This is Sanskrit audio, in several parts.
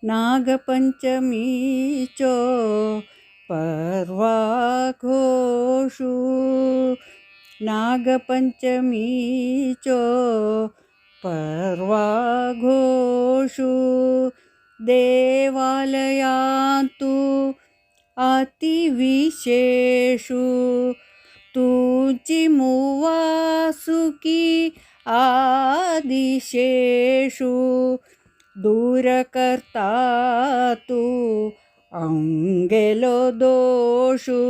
नागपञ्चमी चो पर्वाघोषु नागपञ्चमी चो पर्वाघोषु देवालयान्तु अतिविशेषु तुचिमुवासुकी आदिशेषु दूरकर्ता तु अंगेलो दोषु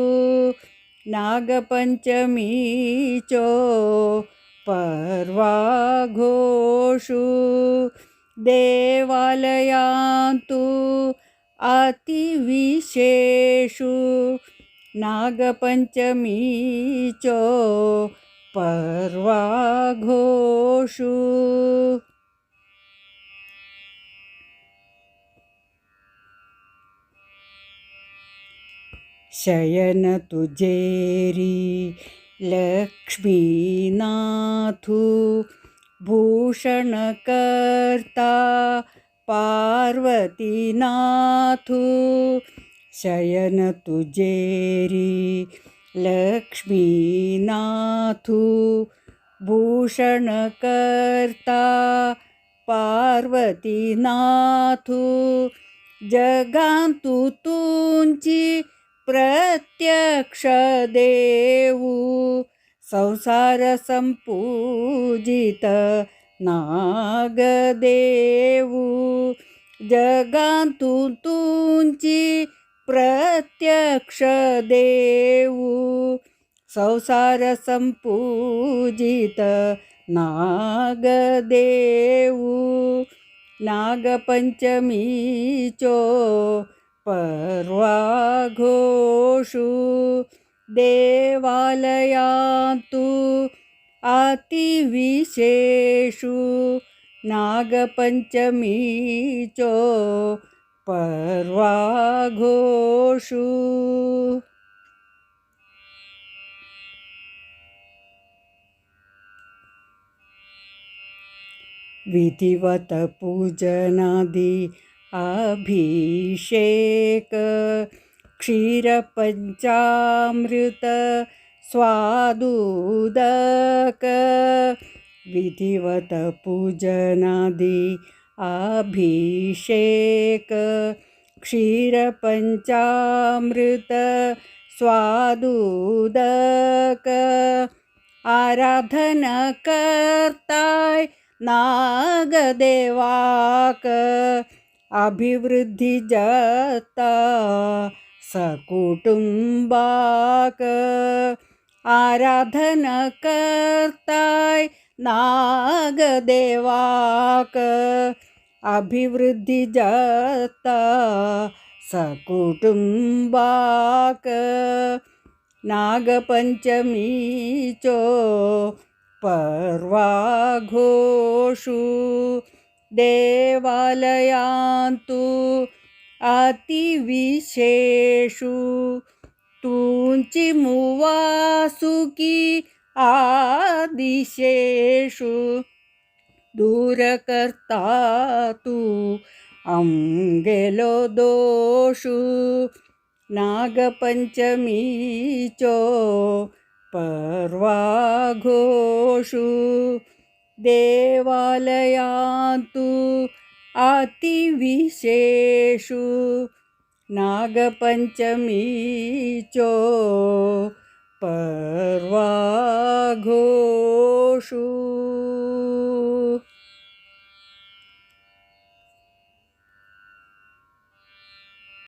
नागपञ्चमी चो पर्वाघोषु देवालयान्तु अतिविशेषु नागपञ्चमी चो पर्वाघोषु शयन तुजेरी लक्ष्मीनाथु भूषणकर्ता पार्वतीनाथु शयन तुजेरी लक्ष्मीनाथु भूषणकर्ता पार्वतीनाथु जगांतु तुंची प्रत्यक्ष देवु संसार संपूजित नागदेवु जगांतु तुंची प्रत्यक्ष देवु संसार संपूजित नागदेवु नागपंचमी चो पर्वाघोषु देवालयान्तु अतिविशेषु नागपंचमी चो पर्वाघोषु विधिवत पूजनादि अभिषेक क्षीरपंचामृत स्वादुदक विधिवत पूजनादि अभिषेक क्षीरपंचामृत स्वादुदक आराधना करताय नागदेवाक अभिवृद्धि जाता सकुटुंबाक आराधना करताय नागदेवाक अभिवृद्धि जाता सकुटुंबाक नागपंचमी चो पर्वाघोषु देवालयान्तु अतिविशेषु तुंचिमुवासुकी आदिशेषु दूरकर्ता तु अंगेलो दोषु नागपंचमी चो पर्वाघोषु देवालयान्तु अतिविशेषु नागपंचमी चो पर्वाघोषु।